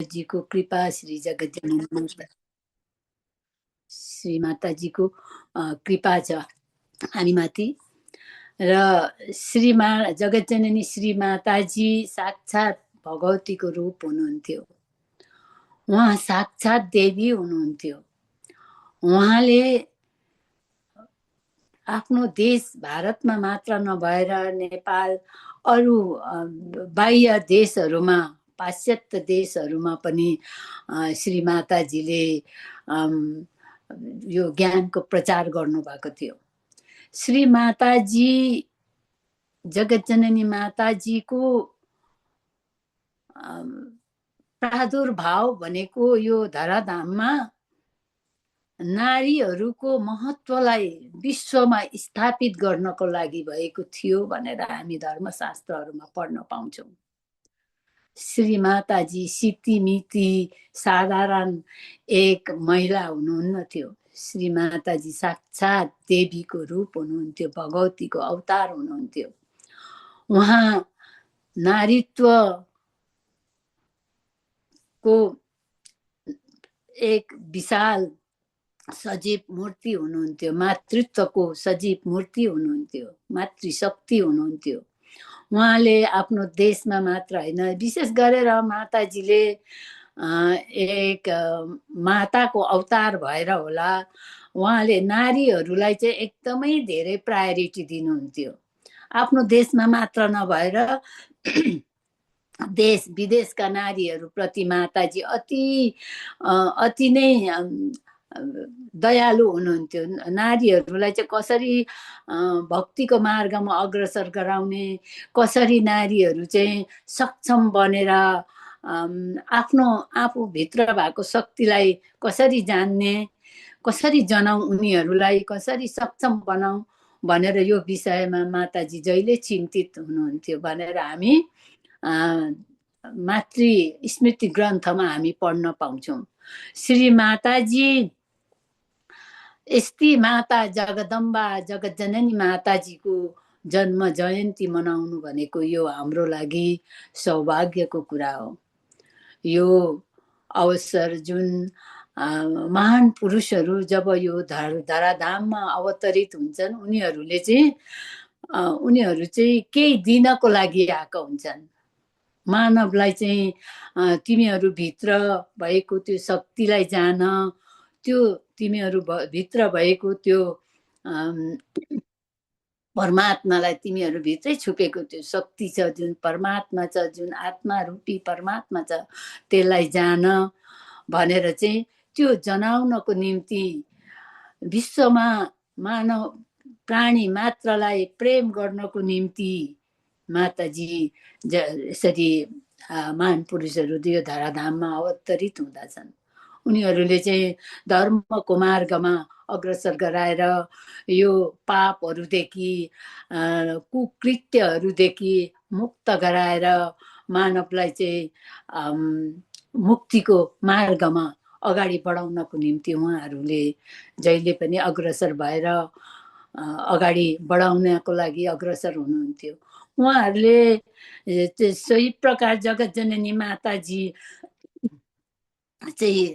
ईश्वरजीको कृपा, श्री माताजीको कृपा छ हामीमाथि। र जगतजननी श्री माताजी साक्षात् भगवतीको रूप हुनुहुन्थ्यो। उहाँ साक्षात् देवी हुनुहुन्थ्यो। उहाँले आफ्नो देश भारतमा मात्र नभएर नेपाल अरू बाह्य देशहरूमा, पाश्चात्य देशहरूमा पनि श्री माताजीले यो ज्ञानको प्रचार गर्नुभएको थियो। श्री माताजी, जगतजननी माताजीको प्रादुर्भाव भनेको यो धराधाममा नारीहरूको महत्त्वलाई विश्वमा स्थापित गर्नको लागि भएको थियो भनेर हामी धर्मशास्त्रहरूमा पढ्न पाउँछौँ। श्री माताजी सितिमिति साधारण एक महिला हुनुहुन्न थियो। श्री माताजी साक्षात् देवीको रूप हुनुहुन्थ्यो, भगवतीको अवतार हुनुहुन्थ्यो। उहाँ नारीत्वको एक विशाल सजीव मूर्ति हुनुहुन्थ्यो, मातृत्वको सजीव मूर्ति हुनुहुन्थ्यो, मातृशक्ति हुनुहुन्थ्यो। उहाँले आफ्नो देशमा मात्र होइन, विशेष गरेर माताजीले एक माताको अवतार भएर होला, उहाँले नारीहरूलाई चाहिँ एकदमै धेरै प्रायोरिटी दिनुहुन्थ्यो। आफ्नो देशमा मात्र नभएर देश विदेशका नारीहरूप्रति माताजी अति नै दयालु हुनुहुन्थ्यो। नारीहरूलाई चाहिँ कसरी भक्तिको मार्गमा अग्रसर गराउने, कसरी नारीहरू चाहिँ सक्षम बनेर आफूभित्र भएको शक्तिलाई कसरी जान्ने, कसरी जनाऊ, उनीहरूलाई कसरी सक्षम बनाऊ भनेर यो विषयमा माताजी जहिले चिन्तित हुनुहुन्थ्यो भनेर हामी मातृ स्मृति ग्रन्थमा हामी पढ्न पाउँछौँ। श्री माताजी यस्ती माता जगदम्बा जगतजननी माताजीको जन्म जयन्ती मनाउनु भनेको यो हाम्रो लागि सौभाग्यको कुरा हो। यो अवसर जुन महान पुरुषहरू जब यो धराधाममा अवतरित हुन्छन्, उनीहरू चाहिँ केही दिनको लागि आएका हुन्छन्। मानवलाई चाहिँ तिमीहरू भित्र भएको त्यो शक्तिलाई जान, त्यो तिमीहरू भित्र भएको त्यो परमात्मालाई, तिमीहरू भित्रै छुपेको त्यो शक्ति छ, जुन परमात्मा छ, जुन आत्मा रूपी परमात्मा छ, त्यसलाई जान भनेर चाहिँ त्यो जनाउनको निम्ति विश्वमा मानव प्राणी मात्रलाई प्रेम गर्नको निम्ति माताजी यसरी महान पुरुषहरू यो धराधाममा अवतरित हुँदछन्। उनीहरूले चाहिँ धर्मको मार्गमा अग्रसर गराएर यो पापहरूदेखि, कुकृत्यहरूदेखि मुक्त गराएर मानवलाई चाहिँ मुक्तिको मार्गमा अगाडि बढाउनको निम्ति उहाँहरूले जहिले पनि अग्रसर भएर अगाडि बढाउनको लागि अग्रसर हुनुहुन्थ्यो। उहाँहरूले सोही प्रकार जगतजननी माताजी चाहिँ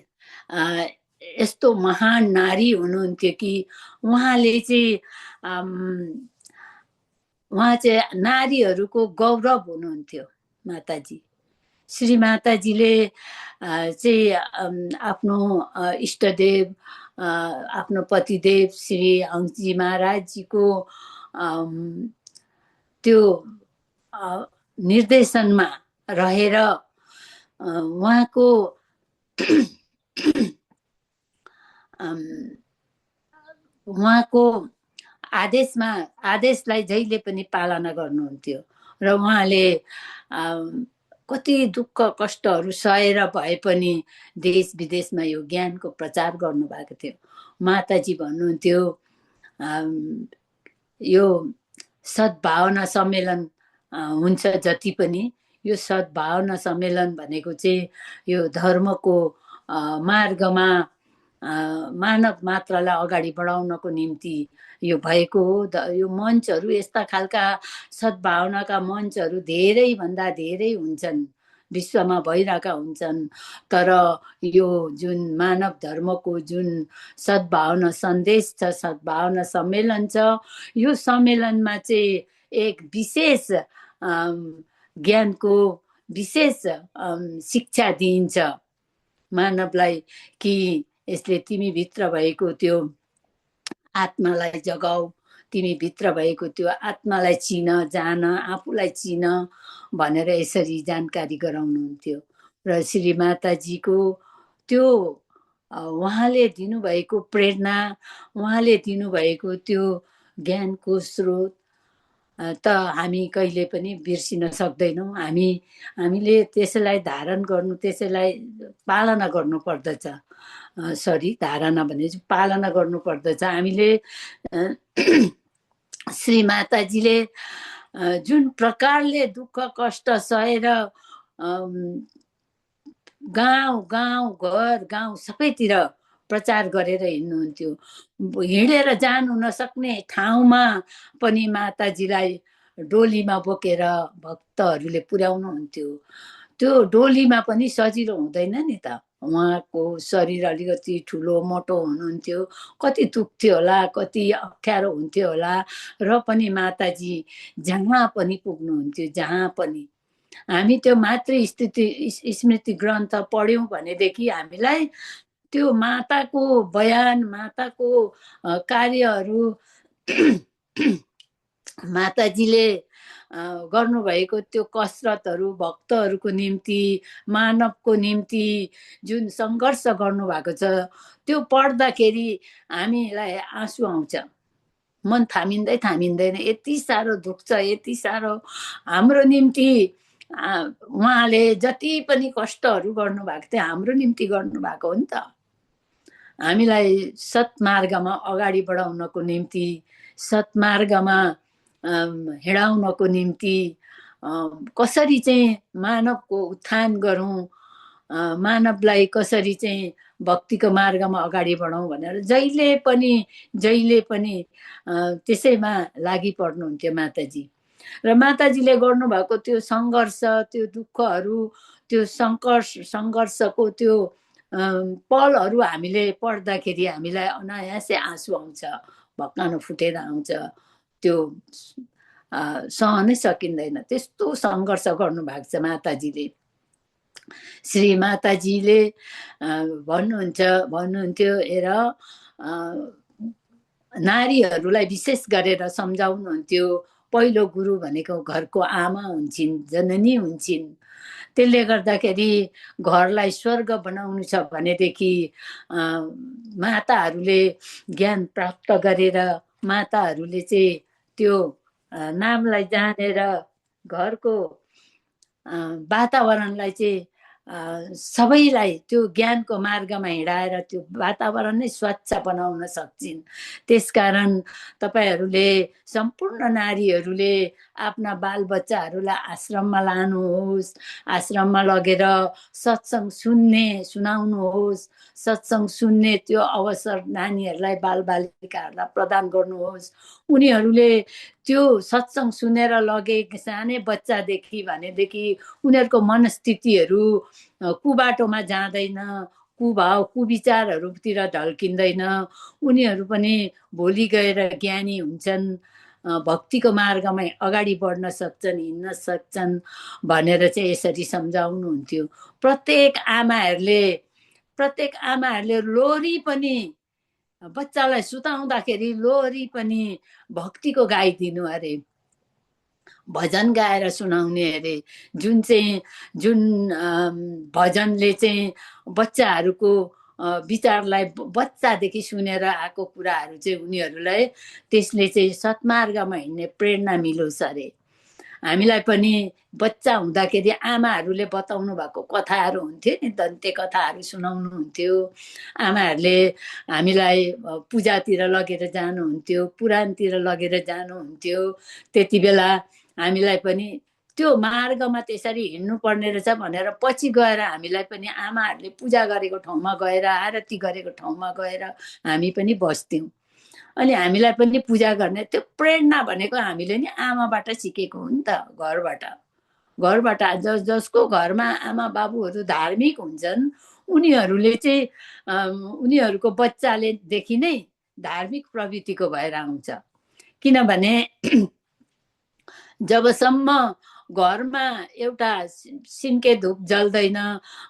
यस्तो महान नारी हुनुहुन्थ्यो कि उहाँ चाहिँ नारीहरूको गौरव हुनुहुन्थ्यो। माताजी श्री माताजीले चाहिँ आफ्नो इष्टदेव, आफ्नो पतिदेव श्री हंसजी महाराजजीको त्यो निर्देशनमा रहेर उहाँको आदेशलाई जहिले पनि पालना गर्नुहुन्थ्यो र उहाँले कति दुःख कष्टहरू सहेर भए पनि देश विदेशमा यो ज्ञानको प्रचार गर्नुभएको थियो। माताजी भन्नुहुन्थ्यो यो सद्भावना सम्मेलन हुन्छ जति पनि, यो सद्भावना सम्मेलन भनेको चाहिँ यो धर्मको मार्गमा मानव मात्रलाई अगाडि बढाउनको निम्ति यो भएको हो। यो मञ्चहरू, यस्ता खालका सद्भावनाका मञ्चहरू धेरैभन्दा धेरै हुन्छन् विश्वमा भइरहेका हुन्छन्। तर यो जुन मानव धर्मको जुन सद्भावना सन्देश छ, सद्भावना सम्मेलन छ, यो सम्मेलनमा चाहिँ एक विशेष ज्ञानको विशेष शिक्षा दिइन्छ मानवलाई कि यसले तिमीभित्र भएको त्यो आत्मालाई जगाऊ, तिमीभित्र भएको त्यो आत्मालाई चिन, जान, आफूलाई चिन भनेर यसरी जानकारी गराउनुहुन्थ्यो। र श्री माताजीको त्यो उहाँले दिनुभएको प्रेरणा, उहाँले दिनुभएको त्यो ज्ञानको स्रोत त हामी कहिले पनि बिर्सिन सक्दैनौँ। हामीले त्यसलाई धारण गर्नु, त्यसैलाई पालना गर्नु पर्दछ। सरी, धारणा भने पालना गर्नु पर्दछ। हामीले श्री माताजीले जुन प्रकारले दुःख कष्ट सहेर गाउँ गाउँ घर गाउँ सबैतिर प्रचार गरेर हिँड्नुहुन्थ्यो। हिँडेर जानु नसक्ने ठाउँमा पनि माताजीलाई डोलीमा बोकेर भक्तहरूले पुर्याउनुहुन्थ्यो। त्यो डोलीमा पनि सजिलो हुँदैन नि त, उहाँको शरीर अलिकति ठुलो मोटो हुनुहुन्थ्यो, कति दुख्थ्यो होला, कति अप्ठ्यारो हुन्थ्यो होला, र पनि माताजी जहाँ पनि पुग्नुहुन्थ्यो, जहाँ पनि। हामी त्यो मातृ स्मृति ग्रन्थ पढ्यौँ भनेदेखि हामीलाई त्यो माताको बयान, माताको कार्यहरू, माताजीले गर्नुभएको त्यो कसरतहरू, भक्तहरूको निम्ति, मानवको निम्ति जुन सङ्घर्ष गर्नुभएको छ, त्यो पढ्दाखेरि हामीलाई आँसु आउँछ, मन थामिँदैन। यति साह्रो दुख्छ, यति साह्रो हाम्रो निम्ति उहाँले जति पनि कष्टहरू गर्नुभएको थियो हाम्रो निम्ति गर्नुभएको हो नि त। हामीलाई सत्मार्गमा अगाडि बढाउनको निम्ति, सत्मार्गमा हिँडाउनको निम्ति कसरी चाहिँ मानवको उत्थान गरौँ, मानवलाई कसरी चाहिँ भक्तिको मार्गमा अगाडि बढाउँ भनेर जहिले पनि त्यसैमा लागि पर्नुहुन्थ्यो माताजी। र माताजीले गर्नुभएको त्यो सङ्घर्ष, त्यो दुःखहरू, त्यो सङ्घर्षको त्यो पलहरू हामीले पढ्दाखेरि हामीलाई अनायासै आँसु आउँछ, भक्कानो फुटेर आउँछ। त्यो सहनै सकिँदैन, त्यस्तो सङ्घर्ष गर्नुभएको छ माताजीले। श्री माताजीले भन्नुहुन्थ्यो, हेर नारीहरूलाई विशेष गरेर सम्झाउनुहुन्थ्यो, पहिलो गुरु भनेको घरको आमा हुन्छन्, जननी हुन्छन्। त्यसले गर्दाखेरि घरलाई स्वर्ग बनाउनु छ भनेदेखि माताहरूले ज्ञान प्राप्त गरेर, माताहरूले चाहिँ त्यो नामलाई जानेर घरको वातावरणलाई चाहिँ सबैलाई त्यो ज्ञानको मार्गमा हिँडाएर त्यो वातावरण नै स्वच्छ बनाउन सक्छन्। त्यसकारण तपाईहरूले सम्पूर्ण नारीहरूले आफ्ना बालबच्चाहरूलाई आश्रममा लानुहोस्, आश्रममा लगेर सत्सङ्ग सुनाउनुहोस्, सत्सङ्ग सुन्ने त्यो अवसर नानीहरूलाई, बालबालिकाहरूलाई प्रदान गर्नुहोस्। उनीहरूले त्यो सत्सङ्ग सुनेर लगे सानै बच्चादेखि भनेदेखि उनीहरूको मनस्थितिहरू कुबाटोमा जाँदैन, कुभाव कुविचारहरूतिर ढल्किँदैन। उनीहरू पनि भोलि गएर ज्ञानी हुन्छन्, भक्तिको मार्गमा अगाडि बढ्न सक्छन्, हिँड्न सक्छन् भनेर चाहिँ यसरी सम्झाउनुहुन्थ्यो। प्रत्येक आमाहरूले लोरी पनि बच्चालाई सुताउँदाखेरि लोरी पनि भक्तिको गाइदिनु अरे, भजन गाएर सुनाउने अरे, जुन भजनले चाहिँ बच्चाहरूको विचारलाई, बच्चादेखि सुनेर आएको कुराहरू चाहिँ उनीहरूलाई त्यसले चाहिँ सत्मार्गमा हिँड्ने प्रेरणा मिलोस् अरे। हामीलाई पनि बच्चा हुँदाखेरि आमाहरूले बताउनु भएको कथाहरू हुन्थ्यो नि, दन्ते कथाहरू सुनाउनुहुन्थ्यो। आमाहरूले हामीलाई पूजातिर लगेर जानुहुन्थ्यो, पुराणतिर लगेर जानुहुन्थ्यो। त्यति बेला हामीलाई पनि त्यो मार्गमा त्यसरी हिँड्नु पर्ने रहेछ भनेर पछि गएर हामीलाई पनि आमाहरूले पूजा गरेको ठाउँमा गएर, आरती गरेको ठाउँमा गएर हामी पनि बस्थ्यौँ। अनि हामीलाई पनि पूजा गर्ने त्यो प्रेरणा भनेको हामीले नि आमाबाट सिकेको हो नि त, घरबाट। घरबाट जसको घरमा आमा बाबुहरू धार्मिक हुन्छन् उनीहरूले चाहिँ उनीहरूको बच्चालेदेखि नै धार्मिक प्रवृत्तिको भएर आउँछ। किनभने जबसम्म घरमा एउटा सिन्के धूप जल्दैन,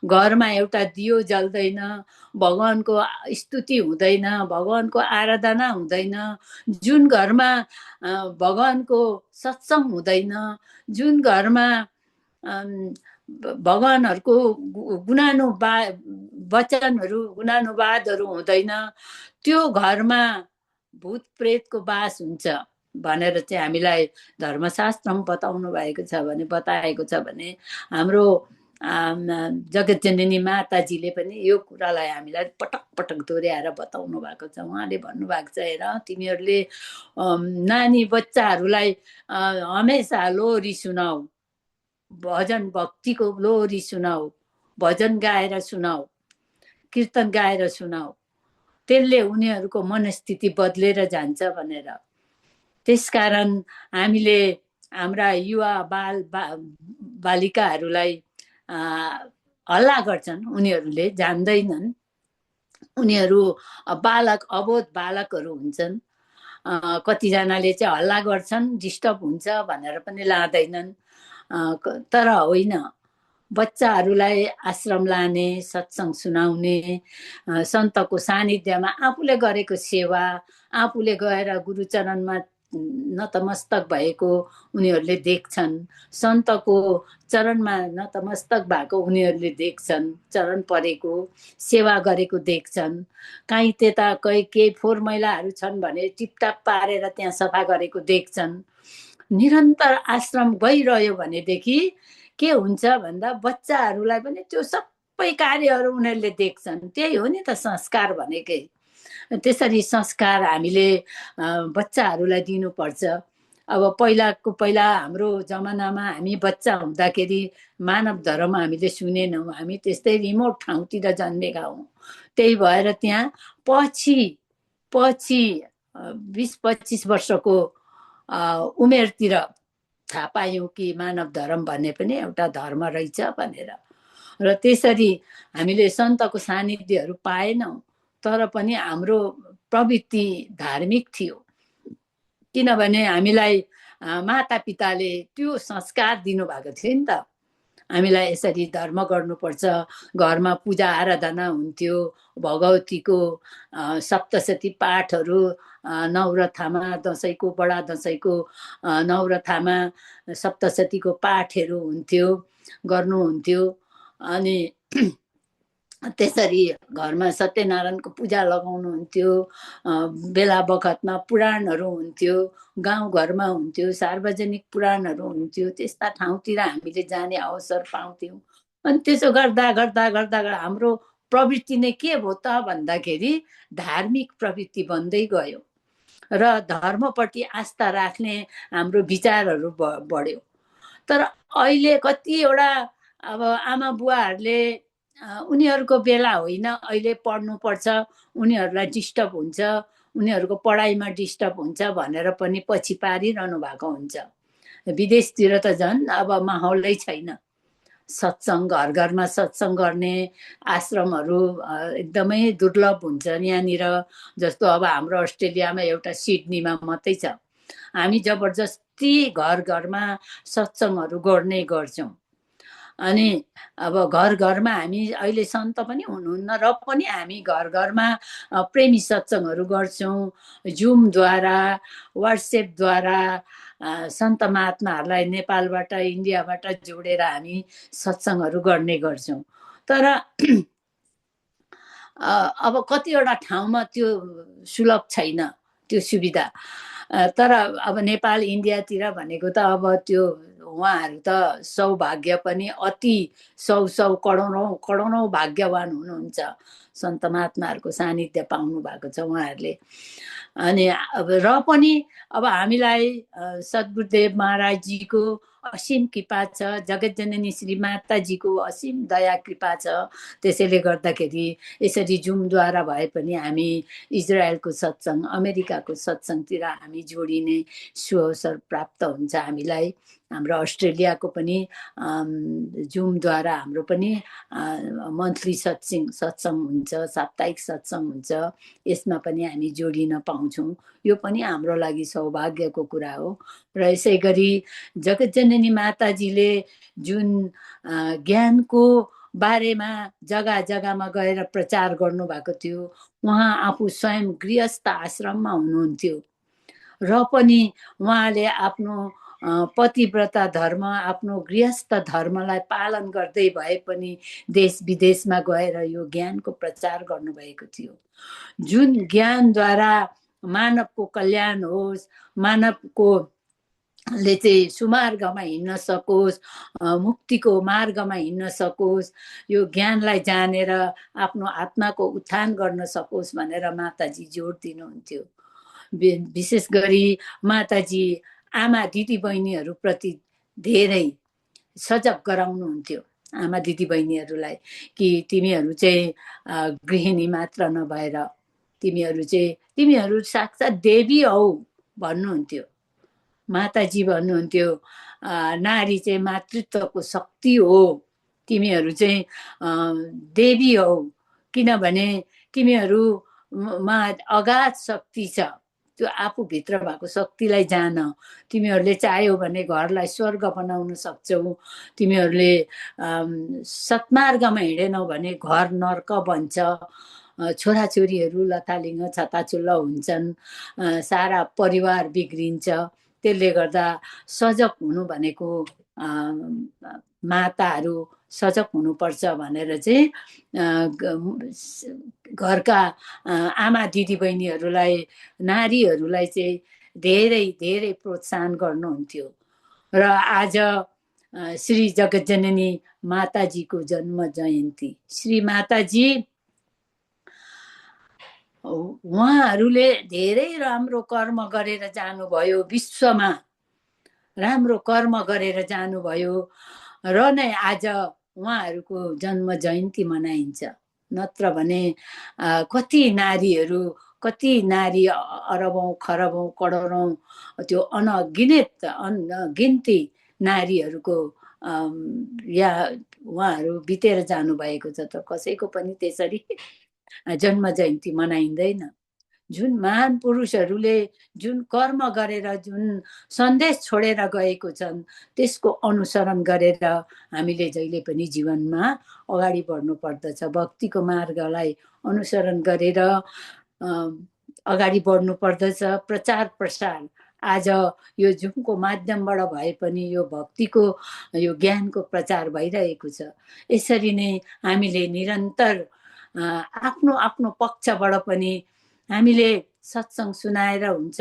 घरमा एउटा दियो जल्दैन, भगवानको स्तुति हुँदैन, भगवानको आराधना हुँदैन, जुन घरमा भगवानको सत्सङ्ग हुँदैन, जुन घरमा भगवानहरूको वचनहरू गुणानुवादहरू हुँदैन, त्यो घरमा भूत प्रेतको बास हुन्छ भनेर चाहिँ हामीलाई धर्मशास्त्रमा बताएको छ भने हाम्रो जगतजननी माताजीले पनि यो कुरालाई हामीलाई पटक पटक दोहोऱ्याएर बताउनु भएको छ। उहाँले भन्नुभएको छ, हेर तिमीहरूले नानी बच्चाहरूलाई हमेसा लोरी सुनाऊ, भजन भक्तिको लोरी सुनाऊ, भजन गाएर सुनाऊ, कीर्तन गाएर सुनाऊ, त्यसले उनीहरूको मनस्थिति बदलेर जान्छ भनेर। त्यसकारण हामीले हाम्रा युवा बालिकाहरूलाई हल्ला गर्छन्, उनीहरूले जान्दैनन्, उनीहरू अबोध बालकहरू हुन्छन्। कतिजनाले चाहिँ हल्ला गर्छन्, डिस्टर्ब हुन्छ भनेर पनि लाँदैनन्। तर होइन, बच्चाहरूलाई आश्रम लाने, सत्सङ्ग सुनाउने, सन्तको सानिध्यमा आफूले गरेको सेवा, आफूले गएर गुरुचरणमा नतमस्तक भएको उनीहरूले देख्छन्, सन्तको चरणमा नतमस्तक भएको उनीहरूले देख्छन्, चरण परेको सेवा गरेको देख्छन्। काहीँ त्यता केही फोहोर मैलाहरू छन् भने टिपटाप पारेर त्यहाँ सफा गरेको देख्छन्। निरन्तर आश्रम गइरह्यो भनेदेखि के हुन्छ भन्दा बच्चाहरूलाई पनि त्यो सबै कार्यहरू उनीहरूले देख्छन्। त्यही हो नि त संस्कार भनेकै। त्यसरी संस्कार हामीले बच्चाहरूलाई दिनुपर्छ। अब पहिला हाम्रो जमानामा हामी बच्चा हुँदाखेरि मानव धर्म हामीले सुनेनौँ, हामी त्यस्तै रिमोट ठाउँतिर जन्मेका हौँ। त्यही भएर त्यहाँ पछि 20-25 वर्षको उमेरतिर थाहा पायौँ कि मानव धर्म भन्ने पनि एउटा धर्म रहेछ भनेर। र त्यसरी हामीले सन्तको सानिध्यहरू पाएनौँ, तर पनि हाम्रो प्रवृत्ति धार्मिक थियो। किनभने हामीलाई माता पिताले त्यो संस्कार दिनुभएको थियो नि त, हामीलाई यसरी धर्म गर्नुपर्छ। घरमा पूजा आराधना हुन्थ्यो, भगवतीको सप्तशती पाठहरू नवरथामा, दसैँको बडा दसैँको नवरथामा सप्तशतीको पाठहरू हुन्थ्यो, गर्नुहुन्थ्यो। अनि त्यसरी घरमा सत्यनारायणको पूजा लगाउनुहुन्थ्यो, बेला बखतमा पुराणहरू हुन्थ्यो, गाउँघरमा हुन्थ्यो, सार्वजनिक पुराणहरू हुन्थ्यो। त्यस्ता ठाउँतिर हामीले जाने अवसर पाउँथ्यौँ। अनि त्यसो गर्दा गर्दा गर्दा हाम्रो प्रवृत्ति नै के भयो त भन्दाखेरि धार्मिक प्रवृत्ति बन्दै गयो र धर्मप्रति आस्था राख्ने हाम्रो विचारहरू बढ्यो। तर अहिले कतिवटा अब आमा बुवाहरूले उनीहरूको बेला होइन, अहिले पढ्नुपर्छ, उनीहरूलाई डिस्टर्ब हुन्छ, उनीहरूको पढाइमा डिस्टर्ब हुन्छ भनेर पनि पछि पारिरहनु भएको हुन्छ। विदेशतिर त झन् अब माहौलै छैन। सत्सङ्ग घरमा सत्सङ्ग गर्ने आश्रमहरू एकदमै दुर्लभ हुन्छ यहाँनिर। जस्तो अब हाम्रो अस्ट्रेलियामा एउटा सिडनीमा मात्रै छ। हामी जबरजस्ती घरमा सत्सङ्गहरू गर्ने गर्छौँ। अनि अब घरमा हामी अहिले सन्त पनि हुनुहुन्न र पनि हामी घरमा प्रेमी सत्सङ्गहरू गर्छौँ। जुमद्वारा, वाट्सएपद्वारा सन्त महात्माहरूलाई नेपालबाट, इन्डियाबाट जोडेर हामी सत्सङ्गहरू गर्ने गर्छौँ। तर अब कतिवटा ठाउँमा त्यो सुलभ छैन, त्यो सुविधा। तर अब नेपाल, इन्डियातिर भनेको त अब त्यो उहाँहरू त सौभाग्य पनि अति करोडौँ भाग्यवान हुनुहुन्छ। सन्त महात्माहरूको सानिध्य पाउनु भएको छ उहाँहरूले। अनि अब र पनि अब हामीलाई सद्गुरुदेव महाराजजीको असीम कृपा छ, जगतजननी श्री माताजीको असीम दया कृपा छ। त्यसैले गर्दाखेरि यसरी जुमद्वारा भए पनि हामी इजरायलको सत्सङ्ग, अमेरिकाको सत्सङ्गतिर हामी जोडिने सुअवसर प्राप्त हुन्छ हामीलाई। हाम्रो अस्ट्रेलियाको पनि जुमद्वारा हाम्रो पनि मन्थली सत्सङ्ग हुन्छ, साप्ताहिक सत्सङ्ग हुन्छ। यसमा पनि हामी जोडिन पाउँछौँ। यो पनि हाम्रो लागि सौभाग्यको कुरा हो। र यसै गरी जगतजननी माताजीले जुन ज्ञानको बारेमा जग्गा जग्गामा गएर प्रचार गर्नुभएको थियो, उहाँ आफू स्वयं गृहस्थ आश्रममा हुनुहुन्थ्यो र पनि उहाँले आफ्नो पतिव्रता धर्म, आफ्नो गृहस्थ धर्मलाई पालन गर्दै भए पनि देश विदेशमा गएर यो ज्ञानको प्रचार गर्नुभएको थियो। जुन ज्ञानद्वारा मानवको कल्याण होस्, मानवको ले चाहिँ सुमार्गमा हिँड्न सकोस्, मुक्तिको मार्गमा हिँड्न सकोस्, यो ज्ञानलाई जानेर आफ्नो आत्माको उत्थान गर्न सकोस् भनेर माताजी जोड दिनुहुन्थ्यो। विशेष गरी माताजी आमा दिदीबहिनीहरूप्रति धेरै सजग गराउनुहुन्थ्यो आमा दिदीबहिनीहरूलाई कि तिमीहरू चाहिँ गृहिणी मात्र नभएर तिमीहरू साक्षात् देवी हौ भन्नुहुन्थ्यो। माताजी भन्नुहुन्थ्यो नारी चाहिँ मातृत्वको शक्ति हो, तिमीहरू चाहिँ देवी हौ, किनभने तिमीहरूमा अगाध शक्ति छ। त्यो आफूभित्र भएको शक्तिलाई जान। तिमीहरूले चाह्यौ भने घरलाई स्वर्ग बनाउन सक्छौ। तिमीहरूले सत्मार्गमा हिँडेनौ भने घर नर्क बन्छ। छोराछोरीहरू लथालिङ्ग छताछुल्ल हुन्छन्, सारा परिवार बिग्रिन्छ। त्यसले गर्दा सजग हुनु भनेको माताहरू सजग हुनुपर्छ भनेर चाहिँ घरका आमा दिदीबहिनीहरूलाई, नारीहरूलाई चाहिँ धेरै धेरै प्रोत्साहन गर्नुहुन्थ्यो। र आज श्री जगतजननी माताजीको जन्म जयन्ती। श्री माताजी उहाँहरूले धेरै राम्रो कर्म गरेर जानुभयो, विश्वमा राम्रो कर्म गरेर जानुभयो र नै आज उहाँहरूको जन्म जयन्ती मनाइन्छ। नत्र भने कति नारी अरबौँ खरबौँ करोडौँ त्यो अनगिन्ती नारीहरूको उहाँहरू बितेर जानुभएको छ। त कसैको पनि त्यसरी जन्म जयन्ती मनाइँदैन। जुन महान पुरुषहरूले जुन कर्म गरेर जुन सन्देश छोडेर गएको छन् त्यसको अनुसरण गरेर हामीले जहिले पनि जीवनमा अगाडि बढ्नु पर्दछ। भक्तिको मार्गलाई अनुसरण गरेर अगाडि बढ्नु पर्दछ। प्रचार प्रसार आज यो जुमको माध्यमबाट भए पनि यो भक्तिको यो ज्ञानको प्रचार भइरहेको छ। यसरी नै हामीले निरन्तर आफ्नो आफ्नो पक्षबाट पनि हामीले सत्सङ्ग सुनाएर हुन्छ,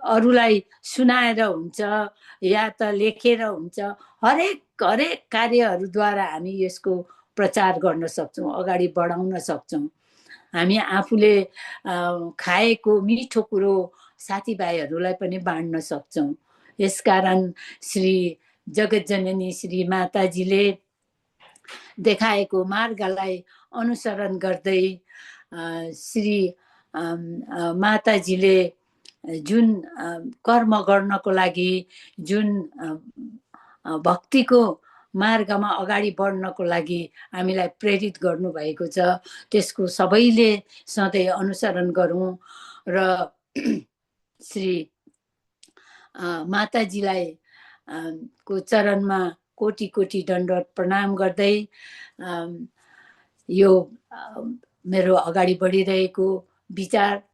अरूलाई सुनाएर हुन्छ, या त लेखेर हुन्छ। हरेक कार्यहरूद्वारा हामी यसको प्रचार गर्न सक्छौँ, अगाडि बढाउन सक्छौँ। हामी आफूले खाएको मिठो कुरो साथीभाइहरूलाई पनि बाँड्न सक्छौँ। यसकारण श्री जगतजननी श्री माताजीले देखाएको मार्गलाई अनुसरण गर्दै श्री माताजीले जुन कर्म गर्नको लागि, जुन भक्तिको मार्गमा अगाडि बढ्नको लागि हामीलाई प्रेरित गर्नुभएको छ, त्यसको सबैले सधैँ अनुसरण गरौँ। र श्री माताजीलाई को चरणमा कोटि कोटि दण्डवत प्रणाम गर्दै यो मेरो अगाडि बढिरहेको विचार